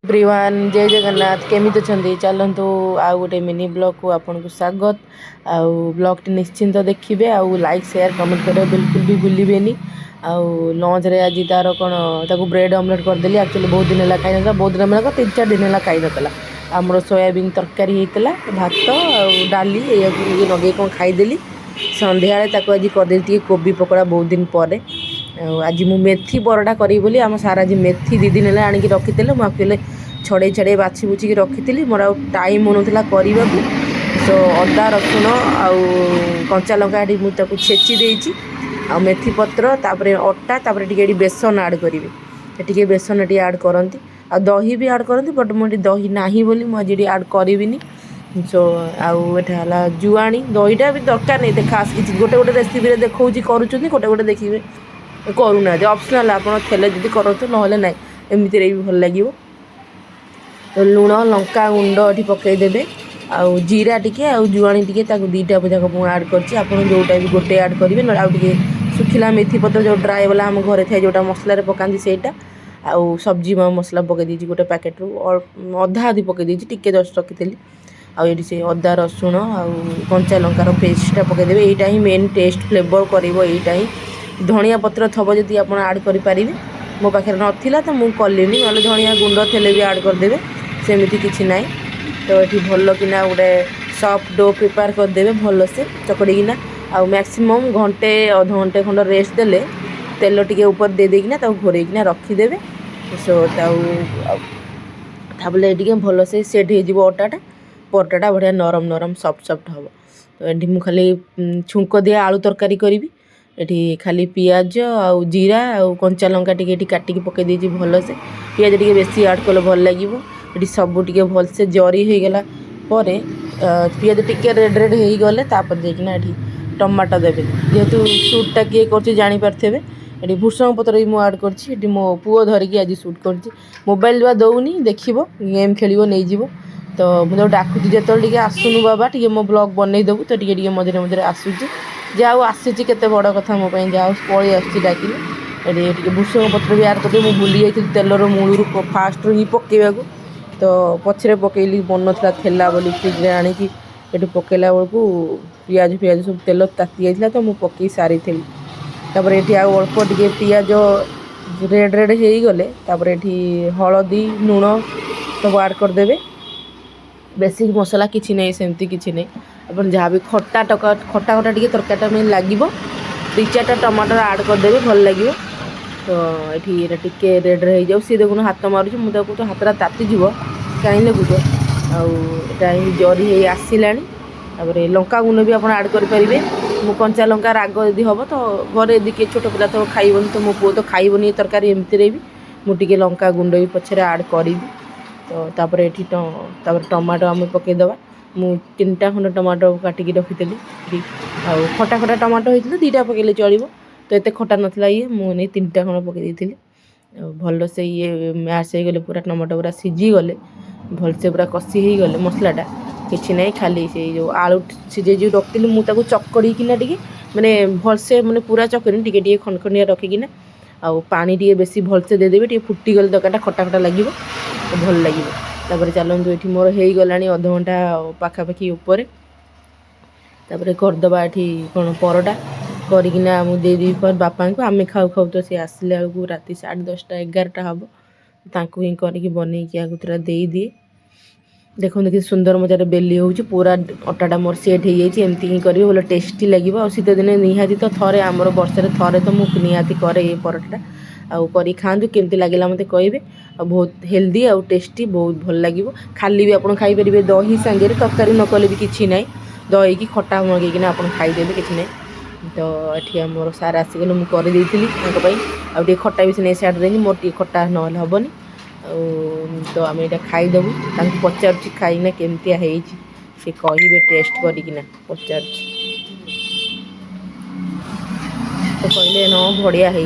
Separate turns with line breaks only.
Everyone जय जगन्नाथ केमिति अछंती चलतु आउ गोटे मिनी ब्लॉग को आपन को स्वागत आउ ब्लॉग टी निश्चिंत देखिए आउ लाइक शेयर कमेंट करे बिल्कुल भी भूलिबेनी आउ लंच रे आज तार कोन ताको ब्रेड ऑमलेट कर देली एक्चुअली बहुत दिन ला खाइ नता बहुत दिन मतलब 3-4 दिन ला खाइ नतला हमरो सोयाबीन तरकारी हेतला भात आउ डाली ये नगे कोन खाइ देली संध्या रे ताको आज कर देली कोबी पकोड़ा बहुत दिन परे आज मु मेथी परोटा करी बोली आम सारा आज मेथी 2 दिन आनी रखी मुझे छड़े छड़े बाछी बुची रखी मोर आ टाइम होना करने को तो अदा रसुण आउ कंचा लंका मुझे छेची देती आ मेथी पत्र तापर अटा तापर टी बेसन आड करेंगे बेसन टी आड करती आ दही भी आड करती बट मुझे दही ना बोली मुझे आड करी सो आउटा जुआणी दहीटा भी दरकार नहीं खास किसी गोटे गोटे रेसिपी देखा करुँच गोटे गोटे देखिए करूना ऑप्शनल आपड़ थे जी करते ना ना एमती भी भल लगे तो लुण लंका गुंड ये पकईदे आउ जीरा टिके आउ जुआणी टिके दुईटा जाक आड कर जोटा भी गोटे आड करेंगे ना आउ टे सुखिला मेथी पत्र जो ड्राए वाला आम घर थे जोटा मसलार पकाती सेटा आउ सब्जी मसला पकई गोटे पैकेट रू अधा अधी पकई टिके जस्ट रखी आउ से अदा रसुण आउ कंचा लंकार पेस्टा पकईदे यहाँ ही मेन टेस्ट फ्लेवर कर धनिया पत्र थब जदि आप आड करें मो पाखे नाला तो मुझे कलिनी ना धनिया गुंड थे भी आड करदे सेमती किसी ना तो ये भल किना गोटे सॉफ्ट डो प्रिपेयर करदे भल से चकड़ीना आ मैक्सिमम घंटे अध घंटे खंड रेस्ट देले तेल टिके ऊपर दे देकिना घोरैकिना रखीदे सो ताबले टिके भल से सेट हो अटाटा परोटाटा बढ़िया नरम नरम सॉफ्ट सॉफ्ट हम तो ये मुझे खाली छुंक दिया आलू तरकारी करी एठी खाली पियाज आउ जीरा आउ कंचा लंका टिके काटिकी पकई देछि भल से पियाज टिके बेसी ऐड कले भल लागिवो एठी सब टिके भल से जरी हो गला परे पियाज टिके रेड रेड हो गले तापर जेकिना एठी टमाटो देबे जेहेतु शूटटा किए करछि जानि पारथेबे एठी भुसंग पत्र भी मु ऐड करछि एठी मो पुओ धरिकी आज शूट करछि मोबाइल बा दउनी देखिबो गेम खेलिबो नै जिवो तो मुझे डाकुची जो टे आसुनु बाबा टे मो ब्लॉग बनई देबू तो टे मझे मझे आसूची जाऊ आसी केते बड़ कथा मो जाऊ पलि आसी डाकिले ये भूसंग पत्र भी आड करदे मुझे भूली जाइए तेलर मूलू फास्ट रू ही पकेवा तो पछरे पकईली मन नाला थेला बोली फ्रिज आणिकी ये पकईला बेलू पियाज फियाज सब तेल ताती जाइए तो मुझे पकई सारी थी तापर ये अल्प टे पियाज रेड रेड हो गले तापर ये हलदी लुण सब आड करदे बेसिक मसला किसी नहीं सेमती किसी नहीं अपन जहाँ भी खट्टा खट्टा टी तरकारीटा में लगे 2-4टा टमाटर आड करदे भल लगे तो ये टिके रेड हो जाऊ सी देखुन हाथ मारूँ मुझे तो हाथटा तातीज कहीं लगुच आउटा जरी हो आसला लंका गुंड भी आप आड करेंगे मो कंचा लंका राग यदि हम तो घर यदि किए छोट पिला तो खाइबनी तो मो पुओ तो खाइबनी तरकारी एमती भी मुझे लंका गुंड भी पछरे आड करी तो तापर ये टमाटो आम पकईदे मु 3टा खंड टमाटो काटिकी रखी आउ खटा खटा टमाटो होता 2टा पकईले चलो तो ये खटा नाला ये मुझे 3टा खंड पकई देती भल से ये मैश हो गले पूरा टमाटो पूरा सीझी गले भल से पूरा कषि हो गले मसलाटा किसी ना खाली से जो आलू सीझे जो रखी मुझे चकड़ीकिना टे मैंने भल से मैंने पूरा चकड़ी टे खंडखंडिया रखिकिना आउ पानी टे बेसी भल से देदेवे टे फुटीगले तरकारीटा खटा खटा लगे भल लगे तापर चलतु ये मोर हो गला अध घंटा पाखापाखि उपर तापर करदबा ये कौन परोटा करना मुझे बापा को आम खाऊ खाऊ तो सी आसला बेलू राति 10:30-11टा हम ताकू ही करके बनईकि आगुतरा दे दिए देखो देखिए सुंदर मजार बेली हो पूरा अटाटा मोर सेट हो जाए एमती ही करेंगे बोले टेस्टी लगे और शीत दिन निहाती तो थे आमर वर्षे थे तो मुझे निहाती करे ये परोटा आउ करी खातु केमती लगे मत कहे बहुत हेल्दी आउ टेस्टी बहुत भल लगे खाली भी आप खाईपर दही सांगे तरकारी न कले भी किसी ना दही की खटा मगेकिना आप खाईदेवे किसी ना तो ये मोर सार आसीगले मुझे करदी आउ खटा भी से साइड देनी मोर टे खटा ना हेनी तो आम यहाँ खाईदेबू पचार खाईना केमतिया से कहे टेस्ट करना पचार तो कहले न बढ़िया है।